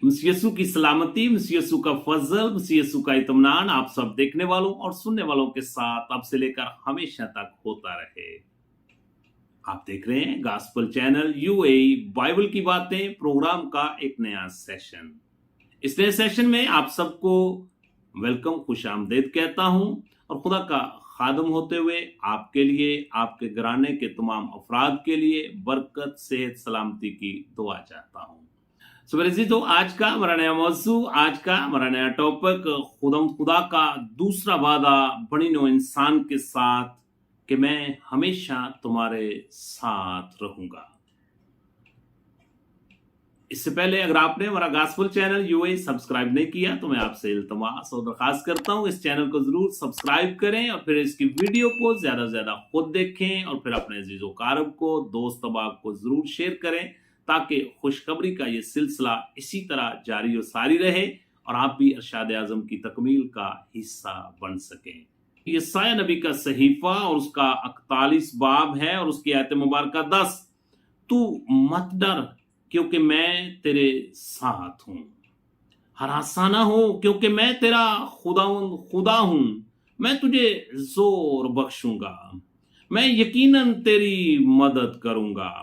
मसीह यीशु की सलामती, मसीह यीशु का फजल, मसीह यीशु का इत्मीनान आप सब देखने वालों और सुनने वालों के साथ अब से लेकर हमेशा तक होता रहे। आप देख रहे हैं गॉस्पेल चैनल यूएई बाइबल की बातें प्रोग्राम का एक नया सेशन। इस नए सेशन में आप सबको वेलकम, खुशामदीद कहता हूं और खुदा का खादम होते हुए आपके लिए, आपके घराने के तमाम अफराद के लिए बरकत, सेहत, सलामती की दुआ चाहता हूं। तो आज का हमारा नया मौजू, आज का हमारा नया टॉपिक, खुदा का दूसरा वादा बनी नो इंसान के साथ कि मैं हमेशा तुम्हारे साथ रहूंगा। इससे पहले अगर आपने हमारा गॉस्पेल चैनल यूएई सब्सक्राइब नहीं किया तो मैं आपसे इल्तमास और दरखास्त करता हूं इस चैनल को जरूर सब्सक्राइब करें और फिर इसकी वीडियो को ज्यादा से ज्यादा खुद देखें और फिर अपने अजीजो कारब को, दोस्त अहबाब को जरूर शेयर करें ताकि खुशखबरी का ये सिलसिला इसी तरह जारी और सारी रहे और आप भी इरशाद आज़म की तकमील का हिस्सा बन सकें। यशायाह नबी का सहीफा और उसका 41 बाब है और उसकी आयत मुबारक 10, तू मत डर क्योंकि मैं तेरे साथ हूं, हरासा ना हो क्योंकि मैं तेरा खुदा हूं, मैं तुझे जोर बख्शूंगा, मैं यकीनन तेरी मदद करूंगा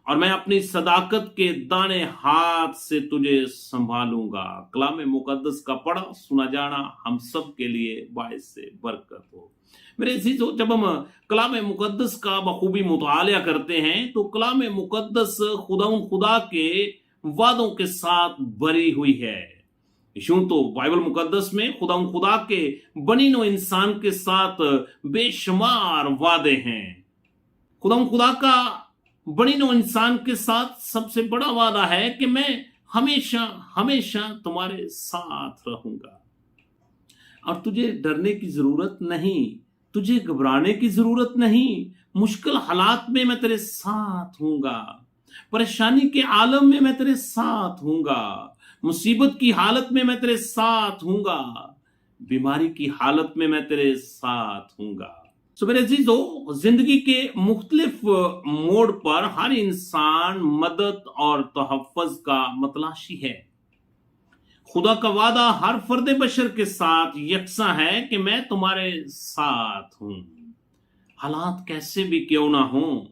और मैं अपनी सदाकत के दाने हाथ से तुझे संभालूंगा। कलाम मुकद्दस का पढ़ा सुना जाना हम सब के लिए बाइस से बरकत हो। मेरे अजीजों, जब हम कलाम मुकद्दस का बखूबी मुतालिया करते हैं तो कलाम मुकद्दस खुदा के वादों के साथ भरी हुई है। यूं तो बाइबल मुकद्दस में खुदा के बनी नो इंसान के साथ बेशुमार वादे हैं। खुदा का बनी नो इंसान के साथ सबसे बड़ा वादा है कि मैं हमेशा हमेशा तुम्हारे साथ रहूंगा और तुझे डरने की जरूरत नहीं, तुझे घबराने की जरूरत नहीं। मुश्किल हालात में मैं तेरे साथ हूंगा, परेशानी के आलम में मैं तेरे साथ हूंगा, मुसीबत की हालत में मैं तेरे साथ हूंगा, बीमारी की हालत में मैं तेरे साथ हूंगा। मेरे अजीजों, जिंदगी के मुख्तलिफ मोड़ पर हर इंसान मदद और तहफ़्फ़ुज़ का मतलाशी है। खुदा का वादा हर फर्द बशर के साथ यकसा है कि मैं तुम्हारे साथ हूं, हालात कैसे भी क्यों ना हो।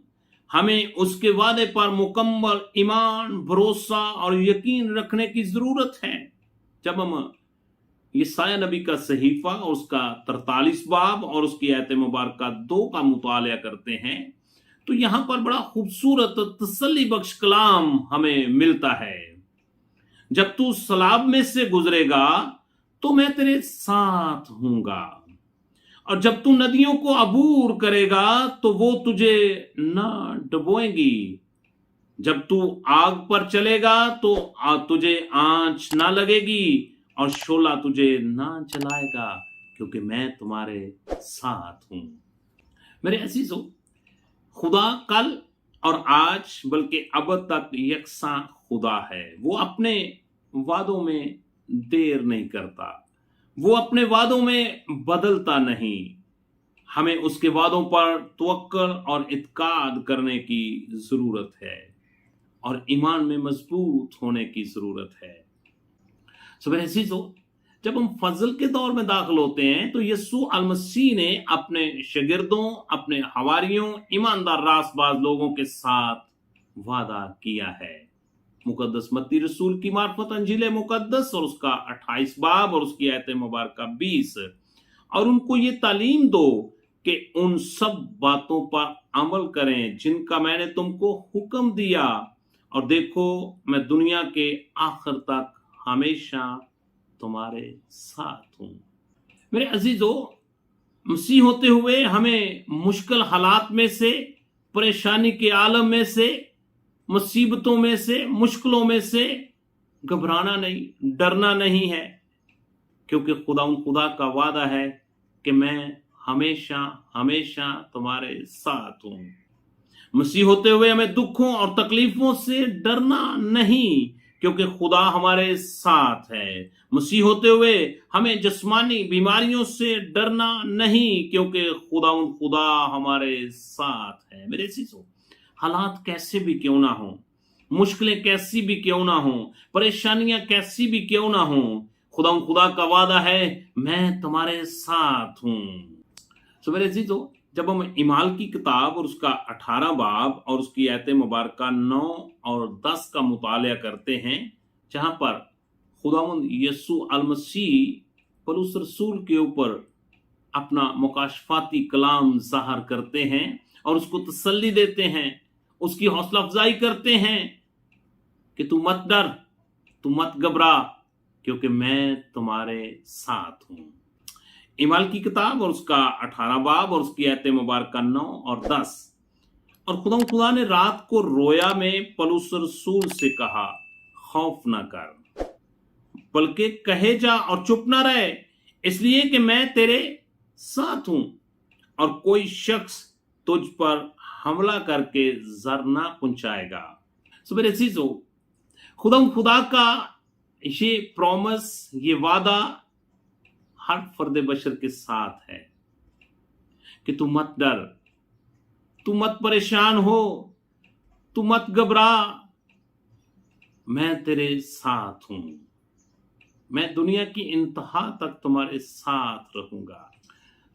हमें उसके वादे पर मुकम्मल ईमान, भरोसा और यकीन रखने की जरूरत है। जब हम यशायाह नबी का सहीफा और उसका 43 बाब और उसकी आयत मुबारक 2 का मुतालिया करते हैं तो यहां पर बड़ा खूबसूरत तसल्ली बख्श कलाम हमें मिलता है। जब तू सलाब में से गुजरेगा तो मैं तेरे साथ हूंगा और जब तू नदियों को अबूर करेगा तो वो तुझे ना डुबोएंगी। जब तू आग पर चलेगा तो तुझे आंच ना लगेगी और शोला तुझे ना जलाएगा क्योंकि मैं तुम्हारे साथ हूं। मेरे अजीजों, खुदा कल और आज बल्कि अब तक यकसा खुदा है। वो अपने वादों में देर नहीं करता, वो अपने वादों में बदलता नहीं। हमें उसके वादों पर तवक्कुल और इत्काद करने की जरूरत है और ईमान में मजबूत होने की जरूरत है। मेरे अजीजों, जब हम फजल के दौर में दाखिल होते हैं तो यीशु अल मसीह ने अपने शागिर्दों, अपने हवारियों, ईमानदार रासबाज लोगों के साथ वादा किया है। मुकद्दस मत्ती रसूल की मार्फत अंजील मुकद्दस और उसका 28 बाब और उसकी आयत मुबारक 20, और उनको ये तालीम दो कि उन सब बातों पर अमल करें जिनका मैंने तुमको हुक्म दिया, और देखो मैं दुनिया के आखिर तक हमेशा तुम्हारे साथ हूं। मेरे अजीजों, मसीह होते हुए हमें मुश्किल हालात में से, परेशानी के आलम में से, मुसीबतों में से, मुश्किलों में से घबराना नहीं, डरना नहीं है क्योंकि खुदा का वादा है कि मैं हमेशा हमेशा तुम्हारे साथ हूं। मसीह होते हुए हमें दुखों और तकलीफों से डरना नहीं क्योंकि खुदा हमारे साथ है। मसीह होते हुए हमें जिस्मानी बीमारियों से डरना नहीं क्योंकि खुदा हमारे साथ है। मेरे अजीजों, हालात कैसे भी क्यों ना हो, मुश्किलें कैसी भी क्यों ना हो, परेशानियां कैसी भी क्यों ना हो, खुदा का वादा है मैं तुम्हारे साथ हूं। सो मेरे अजीजों, जब हम इमाल की किताब और उसका 18 बाब और उसकी आयत मुबारक 9 और 10 का मुताला करते हैं, जहां पर खुदावंद यीशु अल मसीह पौलुस रसूल के ऊपर अपना मुकाशफाती कलाम ज़ाहिर करते हैं और उसको तसल्ली देते हैं, उसकी हौसला अफजाई करते हैं कि तू मत डर, तू मत घबरा, क्योंकि मैं तुम्हारे साथ हूं। इमाल की किताब और उसका 18 बाब और उसकी आयत मुबारक 9 और 10। और खुदा ने रात को रोया में पौलुस रसूल से कहा, खौफ ना कर, बल्कि कहे जा और चुप ना रहे, इसलिए कि मैं तेरे साथ हूं और कोई शख्स तुझ पर हमला करके जर ना पहुंचाएगा। सो मेरे अजीजों, खुदा का ये प्रॉमिस, ये वादा हर फर्द बशर के साथ है कि तू मत डर, तू मत परेशान हो, तू मत घबरा, मैं तेरे साथ हूं, मैं दुनिया की इंतहा तक तुम्हारे साथ रहूंगा।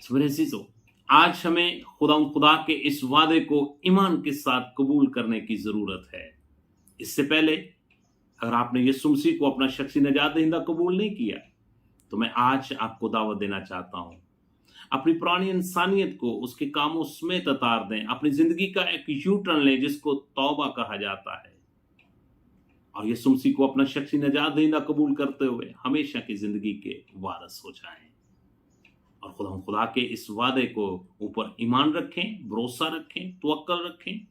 मेरे अजीजों, आज हमें खुदा के इस वादे को ईमान के साथ कबूल करने की जरूरत है। इससे पहले अगर आपने यीशु मसीह को अपना शख्सी नजात दहिंदा कबूल नहीं किया, तो मैं आज आपको दावत देना चाहता हूं, अपनी पुरानी इंसानियत को उसके कामों समेत उतार दें, अपनी जिंदगी का एक यू टर्न लें जिसको तौबा कहा जाता है, और यीशु मसीह को अपना शख्सी नजात दहिंदा कबूल करते हुए हमेशा की जिंदगी के वारिस हो जाएं। और खुदा के इस वादे को ऊपर ईमान रखें, भरोसा रखें, तवक्कल रखें,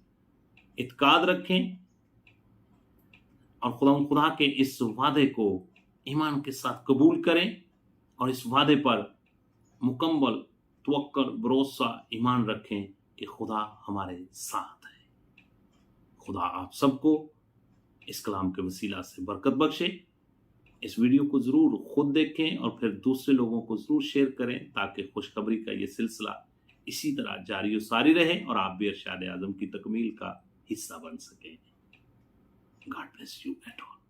इत्काद रखें, और खुदा के इस वादे को ईमान के साथ कबूल करें और इस वादे पर मुकम्मल तवक्कुल, भरोसा, ईमान रखें कि खुदा हमारे साथ है। खुदा आप सबको इस कलाम के वसीला से बरकत बख्शे। इस वीडियो को जरूर खुद देखें और फिर दूसरे लोगों को जरूर शेयर करें, ताकि खुशखबरी का ये सिलसिला इसी तरह जारी और सारी रहे और आप भी इरशाद आज़म की तकमील का हिस्सा बन सकें। God bless you at all.